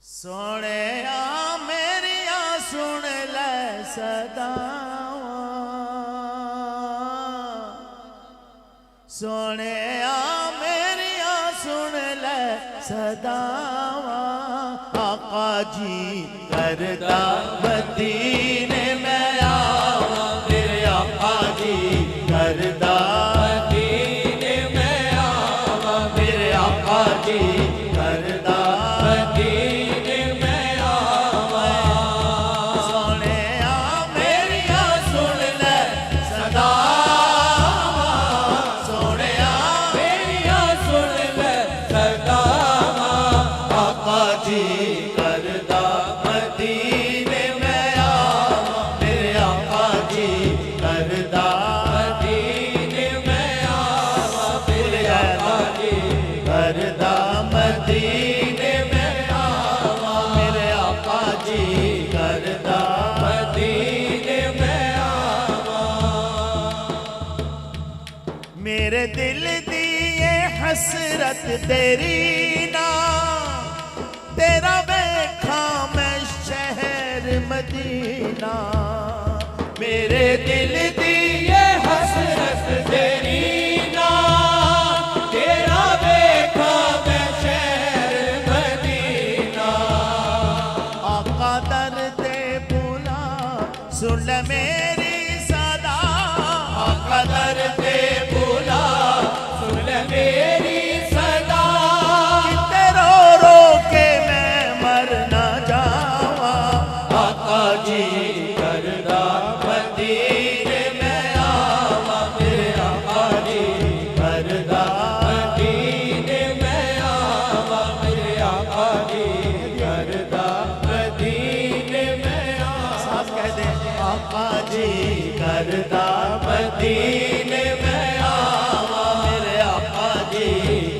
सोने मेरिया सुन ले सदावा, सोने मेरिया सुन ले सदावा। आका जी करदा मदीने में आवा, मेरे आका जी करदा मदीने में आवा, मेरे आका जी करदा मदीने में आवा। सोने मेरिया सुन ले सदावा, सोने मेरिया सुन ले सदावा। आका जी करदा मदीने में आवा, मेरे आका जी करदा मदीने में आवा, मेरे आका जी करदा मदीने में आवा, मेरे आका जी करदा मदीने में आवा। मेरे दिल दी ये हसरत तेरी ना, तेरा देखा मैं शहर मदीना। मेरे दिल दी ये हसरत तेरी ना, तेरा देखा मैं शहर मदीना। आका दर्द बुला सुन ले मेरी सदा, आका दर्द बुला सुन ले मेरी सदा। कितने रो रो के मैं मर ना जावा। आका जी करदा मदीने में आवा, मेरे आका जी करदा मदीने में आवा, मेरे आका जी करदा मदीने में आवा। साथ कह दे आका जी करदा मदीने में आवा, मेरे आका जी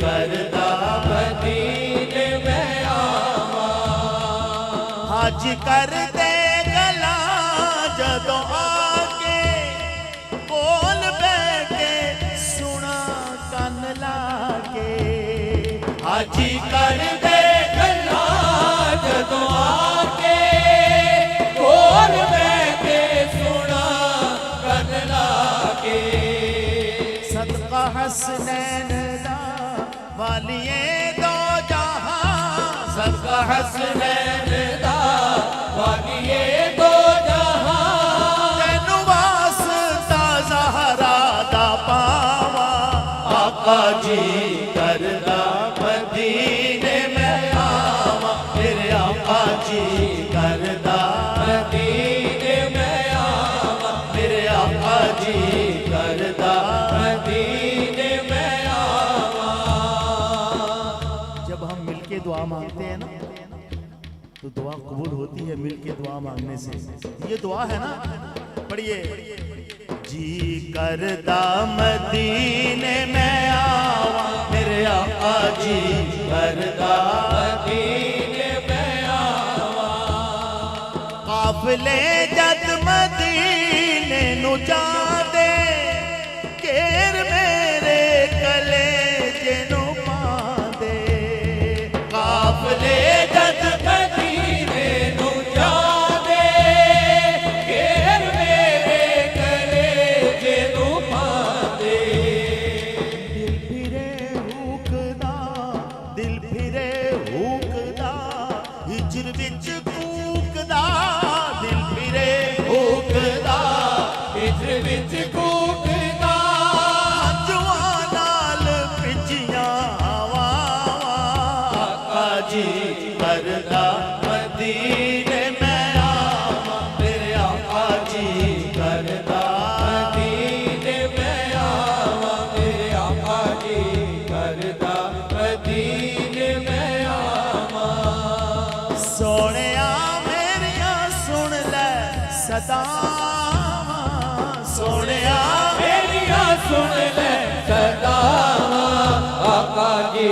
करदा मदीने में आवा। हज कर दे गला जदों आके, बोल बैठे सुना कन लाके। हज कर दे गला जदों आके, बोल बैठे सुना कन लाके। सदका हसनैन दा वालिए दो जहां, सदका हसनैन दा वालिए दो जहां। तैनू वास्ता ज़हरा दा पावा। आका जी करदा मदीने में आवा, मेरे आका जी करदा मदीने में आवा, मेरे आका जी करदा मदीने में आवा। जब हम मिलके दुआ मांगते हैं ना, तो दुआ कबूल होती है मिलके दुआ मांगने से। ये दुआ है ना, पढ़िए। जी करदा मदीने में आवा, मेरे आका जी करदा मदीने में आवा। काफिले जद मदीने नु जादे, घेर मेरे कलेजे नु पांदे। काफिले जद मदीने नु जादे, घेर मेरे कलेजे नु पांदे। दिल फिरे हुकदा, दिल फिरे हुकदा, हिजर विच कूकदा। दिल फिरे हुकदा, हिजर विच कूकदा। हंजुआं नाल भिजियां हवावां। आका जी करदा मदीने में आवा, मेरे आका जी करदा मदीने में आवा, मेरे आका जी करदा मदीने में आवा। सोने मेरिया सुन ले सदावा, सोने मेरिया सुन ले सदावा। आका जी